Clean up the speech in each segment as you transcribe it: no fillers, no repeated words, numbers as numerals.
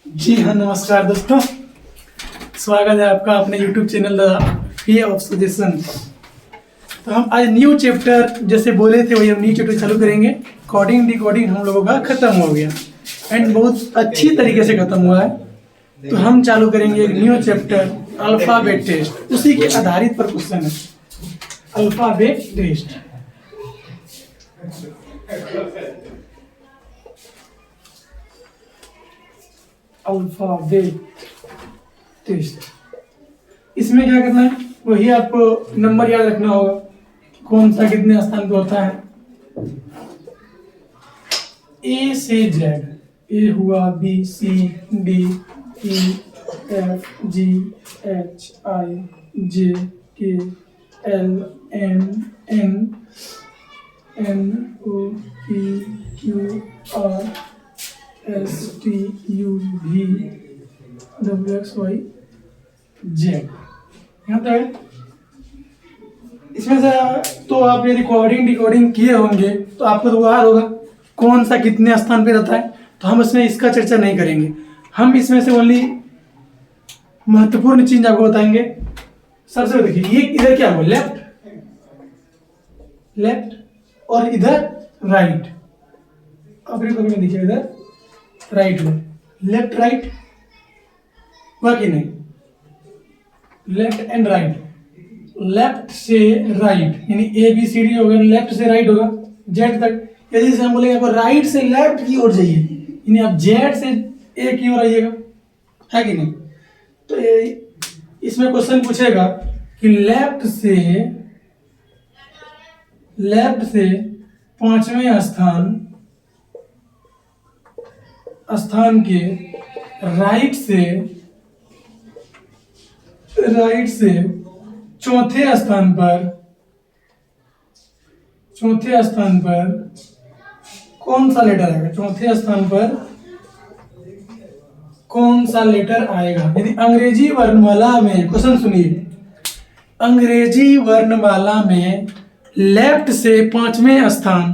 जी हाँ, नमस्कार दोस्तों। स्वागत है आपका अपने YouTube channel the fee of suggestion. तो हम आज न्यू चैप्टर जैसे बोले थे वही हम न्यू चैप्टर चालू करेंगे। कोडिंग डिकोडिंग हम लोगों का खत्म हो गया एंड बहुत अच्छी तरीके से खत्म हुआ है। तो हम चालू करेंगे एक न्यू चैप्टर अल्फाबेट टेस्ट। उसी के आधारित पर क्वेश्चन है अल्फाबेट टेस्ट। अल्फाबेट टेस्ट, इसमें क्या करना है वही आपको नंबर याद रखना होगा, कौन सा कितने स्थान पे होता है। ए से जेड, ए हुआ, B C D E F G H I J K L M N N O P Q R S T U V W X Y Z. यहाँ तक है। इसमें से तो आप यदि कोडिंग डिकोडिंग किए होंगे तो आपको तो याद होगा कौन सा कितने स्थान पे रहता है। तो हम इसमें इसका चर्चा नहीं करेंगे। हम इसमें से ओनली महत्वपूर्ण चीज आपको बताएंगे। सबसे देखिए, ये इधर क्या हुआ, लेफ्ट लेफ्ट और इधर राइट। अब देखिए इधर राइट में लेफ्ट राइट हुआ कि नहीं, लेफ्ट एंड राइट। लेफ्ट से राइट यानी ए बी सी डी होगा, लेफ्ट से राइट होगा जेड तक। यदि से हम बोलेंगे आपको राइट से लेफ्ट की ओर जाइए यानी आप जेड से ए की ओर आइएगा, है कि नहीं। तो इसमें क्वेश्चन पूछेगा कि लेफ्ट से पांचवें स्थान के राइट से चौथे स्थान पर कौन सा लेटर आएगा, चौथे स्थान पर कौन सा लेटर आएगा। यदि अंग्रेजी वर्णमाला में, क्वेश्चन सुनिए, अंग्रेजी वर्णमाला में लेफ्ट से पांचवें स्थान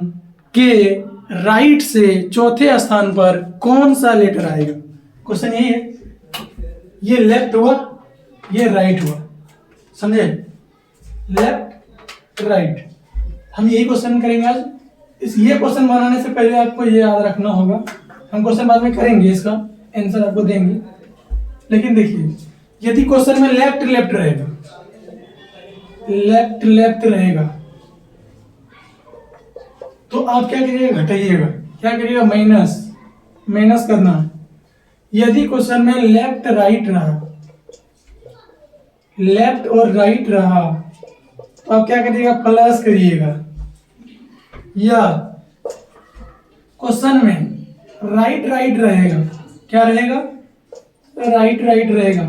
के राइट से चौथे स्थान पर कौन सा लेटर आएगा। क्वेश्चन यही है। ये लेफ्ट हुआ, ये राइट हुआ, समझे, लेफ्ट राइट। हम यही क्वेश्चन करेंगे आज। ये क्वेश्चन बनाने से पहले आपको ये याद रखना होगा, हम क्वेश्चन बाद में करेंगे, इसका आंसर आपको देंगे। लेकिन देखिए, यदि क्वेश्चन में लेफ्ट लेफ्ट रहेगा तो आप क्या करिएगा, घटाइएगा। क्या करिएगा, माइनस करना है। यदि क्वेश्चन में लेफ्ट और राइट रहा तो आप क्या करिएगा, प्लस करिएगा। या क्वेश्चन में राइट रहेगा, क्या रहेगा, राइट रहेगा,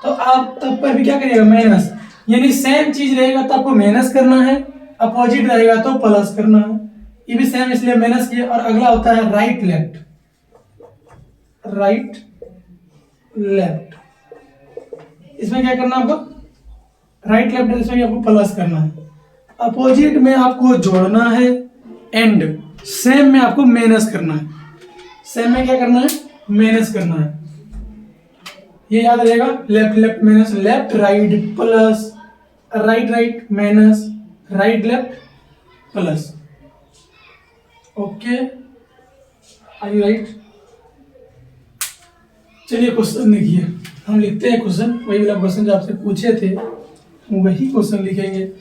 तो आप तब पर भी क्या करिएगा, माइनस। यानी सेम चीज रहेगा तो आपको माइनस करना है, अपोजिट रहेगा तो प्लस करना है। ये भी सेम इसलिए माइनस किया। और अगला होता है राइट लेफ्ट। इसमें क्या करना है आपको, राइट लेफ्ट, इसमें भी आपको प्लस करना है। अपोजिट में आपको जोड़ना है एंड सेम में आपको माइनस करना है। सेम में क्या करना है, माइनस करना है। ये याद रहेगा, left minus left right plus right minus right left plus. Okay, are you right. चलिए क्वेश्चन देखिए, हम लिखते हैं क्वेश्चन, वही वाला क्वेश्चन जो आपसे पूछे थे वही क्वेश्चन लिखेंगे,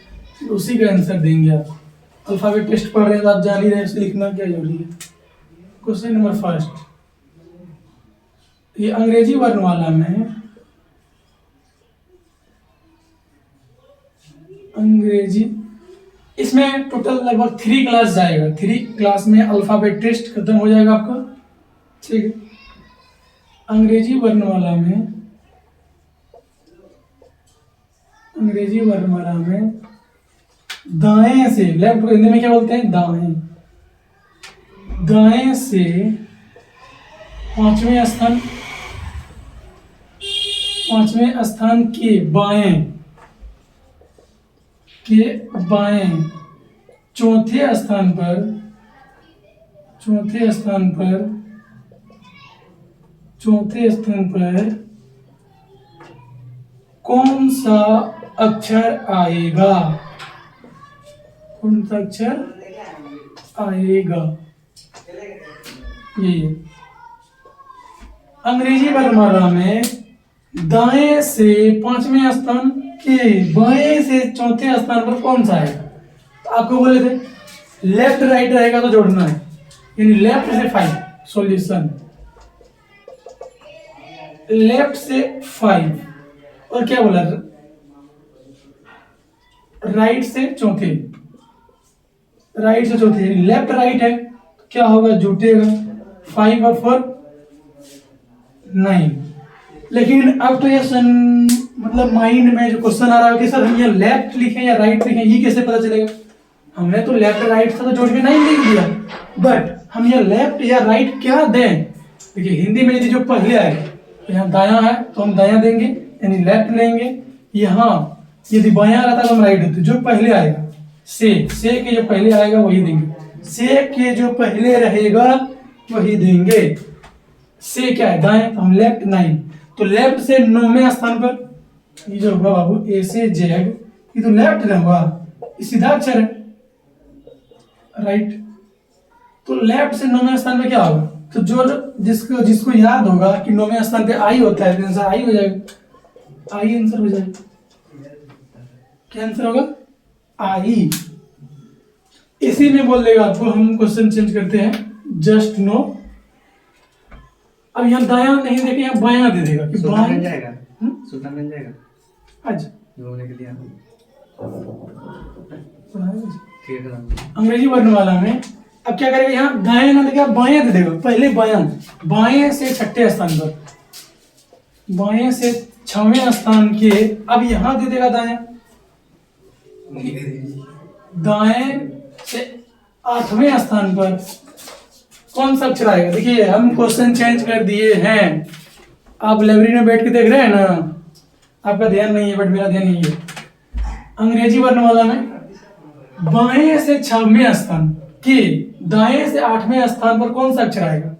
उसी का आंसर देंगे आप। अल्फाबेट टेस्ट पढ़ रहे हैं तो आप जान ही रहे हैं उसे लिखना क्या जरूरी है। क्वेश्चन नंबर फर्स्ट, ये अंग्रेजी वर्णमाला में अंग्रेजी, इसमें टोटल लगभग 3 क्लास जाएगा। 3 क्लास में अल्फाबेट टेस्ट खत्म हो जाएगा आपका, ठीक है। अंग्रेजी वर्णमाला में दाएं से, लेफ्ट को हिंदी में क्या बोलते हैं, दाएं से पांचवें स्थान के बाएं चौथे स्थान पर चौथे स्थान पर कौन सा अक्षर आएगा? कौन सा अक्षर आएगा? ये अंग्रेजी वर्णमाला में दाएं से पांचवें स्थान के बाएं से चौथे स्थान पर कौन सा है? तो आपको बोले थे लेफ्ट राइट रहेगा तो जोड़ना है, यानी लेफ्ट से 5 सॉल्यूशन, लेफ्ट से 5 और क्या बोला राइट से चौथे, राइट से चौथे यानी लेफ्ट राइट है तो क्या होगा जुटेगा 5 और 4 9। लेकिन अब तो ये मतलब माइंड में जो क्वेश्चन आ रहा है कि सर हम ये लेफ्ट लिखें या राइट लिखें, ये कैसे पता चलेगा? हमने तो लेफ्ट राइट था तो जोड़ के 9 लिख दिया, बट हम ये लेफ्ट या राइट क्या दें? देखिए हिंदी में यदि जो पहले आएगा तो यहाँ दायां है तो हम दायां देंगे यानी लेफ्ट लेंगे, यहाँ यदि बायां रहता तो हम राइट देते। जो पहले आएगा से के जो पहले आएगा वही देंगे, से के जो पहले रहेगा वही देंगे। से क्या है दाएं तो हम लेफ्ट 9, तो लेफ्ट से 9वें स्थान पर ये जो होगा बाबू ए से जेड, ये तो लेफ्ट ना हुआ, ये सीधा अक्षर है राइट। तो लेफ्ट से 9वें स्थान पे क्या होगा? तो जो जिसको याद होगा कि 9वें स्थान पे आई होता है तो आंसर आई हो जाएगा, आई आंसर हो जाएगा। क्या आंसर होगा? आई। इसी में बोल देगा आपको, हम क्वेश्चन चेंज करते हैं जस्ट नो। अब यहाँ दायां नहीं देखे यहाँ बायां दे देगा कि बायां मिल जाएगा, सूत्र मिल जाएगा आज घूमने के लिए। ठीक है अंग्रेजी वर्णमाला में अब क्या करेगा? यहाँ दाएं ना देगा बायां दे देगा, पहले बायां, बाएं से छठे स्थान पर, बाएं से 6वें स्थान के, अब यहाँ दे देगा दाएं, दाएं से 8वें स्थान पर कौन सा अक्षर आएगा? देखिए हम क्वेश्चन चेंज कर दिए हैं, आप लाइब्रेरी में बैठ के देख रहे हैं ना, आपका ध्यान नहीं है बट मेरा ध्यान नहीं है। अंग्रेजी वर्णमाला में बाएं से 6वें स्थान के दाएं से 8वें स्थान पर कौन सा अक्षर आएगा?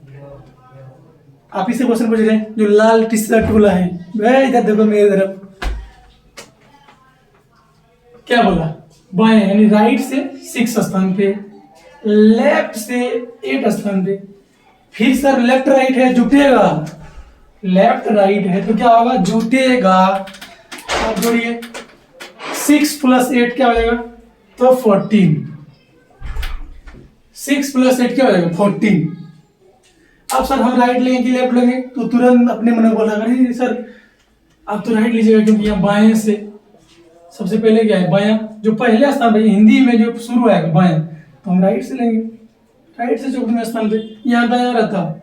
आप इसे क्वेश्चन पूछ रहे हैं जो लाल टी शर्ट बोला है, वह इधर देखो मेरी तरफ, क्या बोला? बाएं यानी राइट से 6 स्थान पे, लेफ्ट से 8 स्थान पे। फिर सर लेफ्ट राइट है जुटेगा, लेफ्ट राइट है तो क्या होगा? जुटेगा। आप जोड़िए 6 + 8 क्या हो जाएगा? तो 14। 6 + 8 क्या हो जाएगा? 14। अब सर हम राइट लेंगे कि लेफ्ट लेंगे? तो तुरंत अपने मन में बोला अरे सर आप तो राइट लीजिएगा क्योंकि यहाँ बाएं से सबसे पहले क्या है? बायां, जो पहले स्थान पे हिंदी में जो शुरू आएगा बायां, तो हम राइट से लेंगे, राइट से 14वें स्थान पे, यहाँ दायां रहता।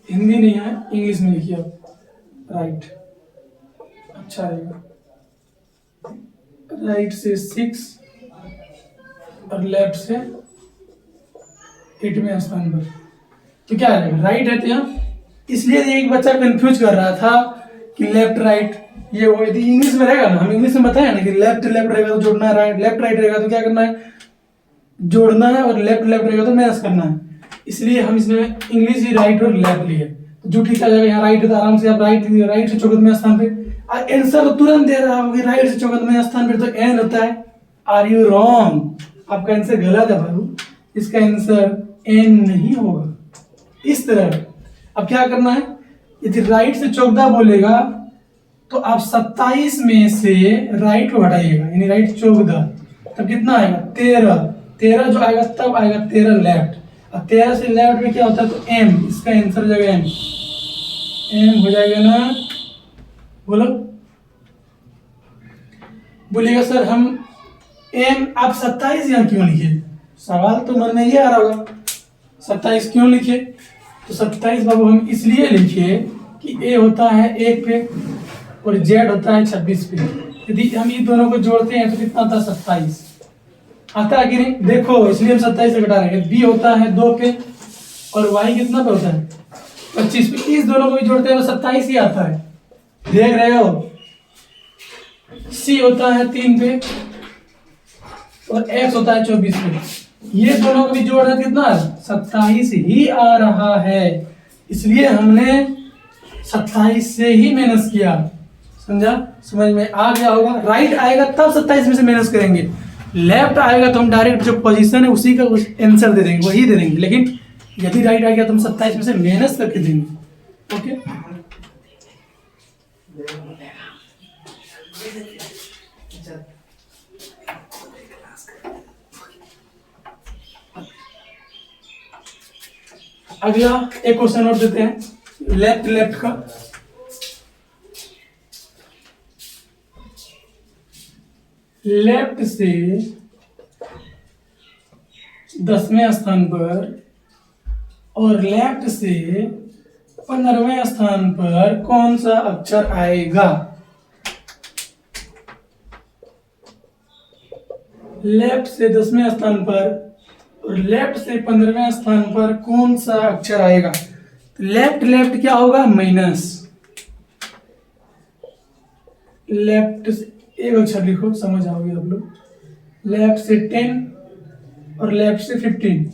हिंदी नहीं है इंग्लिश में लिखिए आप, राइट अच्छा रहेगा। राइट से 6 और लेफ्ट से 8वें स्थान पर, तो क्या है? राइट है तो यहाँ, इसलिए एक बच्चा कंफ्यूज कर रहा था कि लेफ्ट राइट ये वो, यदि इंग्लिश में रहेगा ना, हम इंग्लिश में बताया ना कि लेफ्ट लेफ्ट रहेगा तो जोड़ना है, राइट लेफ्ट राइट रहेगा तो क्या करना है? जोड़ना है, और लेफ्ट लेफ्ट रहेगा तो माइनस करना है। इसलिए हम इसमें इंग्लिश ही राइट और लेफ्ट लिए, तो जो ठीक आ जाएगा। यहाँ राइट है तो आराम से आप राइट राइट से 14वें स्थान पे, और आंसर तो तुरंत दे रहा होगा राइट से 14वें स्थान पे तो एन होता है। Are you wrong? आपका आंसर गलत है बाबू, इसका आंसर एन नहीं होगा। इस तरह अब क्या करना है? यदि राइट से 14 बोलेगा तो आप 27 में से राइट को घटाइएगा, यानी राइट 14, तब कितना आएगा? 13। 13 जो आएगा तब आएगा 13 लेफ्ट, और 13 से लेफ्ट में क्या होता है? तो एम, इसका आंसर हो जाएगा एम। एम हो जाएगा ना? बोलो बोलिएगा सर हम एम, आप 27 यहाँ क्यों लिखे? सवाल तो मन में ये आ रहा होगा 27 क्यों लिखे? तो 27 बाबू हम इसलिए लिखे कि ए होता है 1 पे और जेड होता है 26 पे। यदि हम ये दोनों को जोड़ते हैं तो कितना होता है? 27 आता है कि नहीं? देखो इसलिए हम 27 से घटा रहे हैं। बी होता है 2 पे और वाई कितना पे होता है? 25 पे इस दोनों को भी जोड़ते हैं तो 27 ही आता है, देख रहे हो। C होता है 3 पे और X होता है 24 पे, ये दोनों को भी जोड़ रहे कितना 27 ही आ रहा है, इसलिए हमने 27 से ही माइनस किया। समझा, समझ में आ गया होगा। राइट आएगा तब 27 में से माइनस करेंगे, लेफ्ट आएगा तो हम डायरेक्ट जो पोजीशन है उसी का आंसर दे देंगे, वही दे देंगे। लेकिन यदि राइट आएगा तो हम 27 में से माइनस करके देंगे। ओके, अगला एक क्वेश्चन और देते हैं लेफ्ट लेफ्ट का। लेफ्ट से 10वें स्थान पर और लेफ्ट से 15वें स्थान पर कौन सा अक्षर आएगा? लेफ्ट से 10वें स्थान पर और लेफ्ट से 15वें स्थान पर कौन सा अक्षर आएगा? लेफ्ट लेफ्ट क्या होगा? माइनस। लेफ्ट से एक अक्षर लिखो, समझ आओगे आप लोग। लेफ्ट से 10 और लेफ्ट से 15,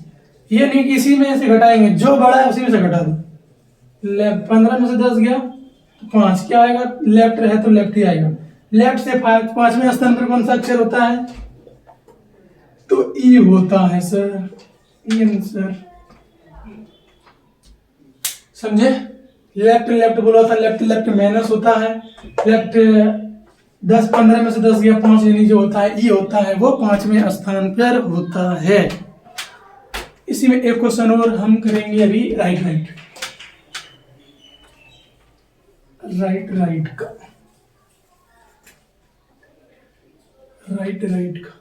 ये नहीं कि इसी में से घटाएंगे, जो बड़ा है उसी में से घटा दो। लेफ्ट 15 में से 10 गया तो 5 क्या आएगा? लेफ्ट रहे तो लेफ्ट ही आएगा। लेफ्ट से 5वें स्थान पर कौन सा अक्षर होता है? तो ई होता है सर, ई आंसर। समझे? लेफ्ट लेफ्ट बोला था, लेफ्ट लेफ्ट माइनस होता है। लेफ्ट 10 15 में से 10 गया 5, यानी जो होता है ई होता है वो 5वें स्थान पर होता है। इसी में एक क्वेश्चन और हम करेंगे अभी राइट राइट राइट राइट का राइट राइट का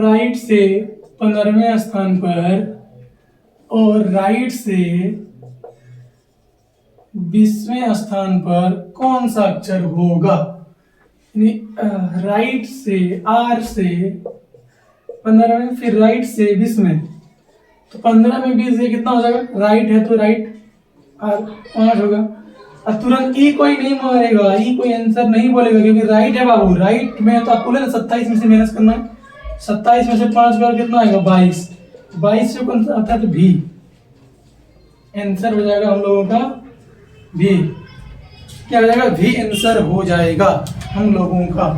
राइट से 15वें स्थान पर और राइट से 20वें स्थान पर कौन सा अक्षर होगा? यानी राइट से आर से 15 में, फिर राइट से 20 में, तो 15 में 20 ये कितना हो जाएगा? राइट है तो राइट आर 5 होगा। और तुरंत ई कोई नहीं मारेगा, ई कोई आंसर नहीं बोलेगा, क्योंकि राइट है बाबू। राइट में तो आपको 27 में से माइनस करना है। 27 में से 5 बार कितना आएगा? 22। 22 से कौन सा आता है? तो भी आंसर हो जाएगा हम लोगों का भी। क्या हो जाएगा? भी आंसर हो जाएगा हम लोगों का,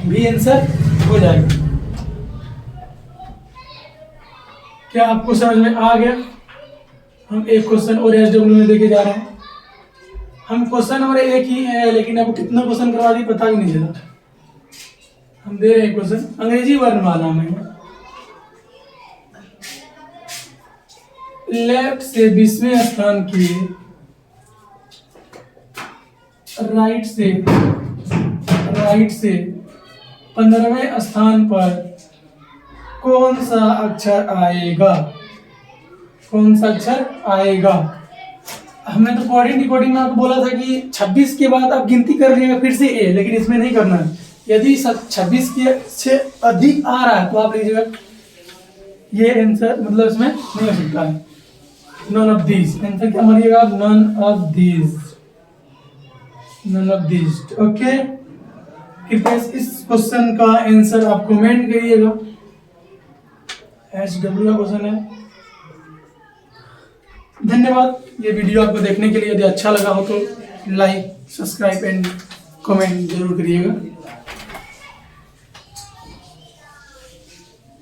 भी आंसर हो जाएगा। क्या आपको समझ में आ गया? हम एक क्वेश्चन और एसडब्ल्यू में देके जा रहे हैं। हम क्वेश्चन नंबर एक ही है, लेकिन आपको कितना क्वेश्चन करवा दी पता भी नहीं चला। हम दे रहे हैं क्वेश्चन अंग्रेजी वर्णमाला में। लेफ्ट से 20वें स्थान के राइट से 15वें स्थान पर कौन सा अक्षर आएगा? कौन सा अक्षर आएगा? हमने तो कोडिंग डिकोडिंग में आपको बोला था कि 26 के बाद आप गिनती कर लीजिएगा फिर से ए, लेकिन इसमें नहीं करना है। यदि 26 के से अधिक आ रहा है तो आप लीजिएगा, ये आंसर मतलब इसमें नहीं हो सकता है। नन ऑफ दीज आंसर क्या मानिएगा? None of these, none of these. Okay, कृपया इस क्वेश्चन का आंसर आप कमेंट करिएगा। एसडब्ल्यू का क्वेश्चन है। धन्यवाद ये वीडियो आपको देखने के लिए। यदि अच्छा लगा हो तो लाइक, सब्सक्राइब एंड कमेंट जरूर करिएगा।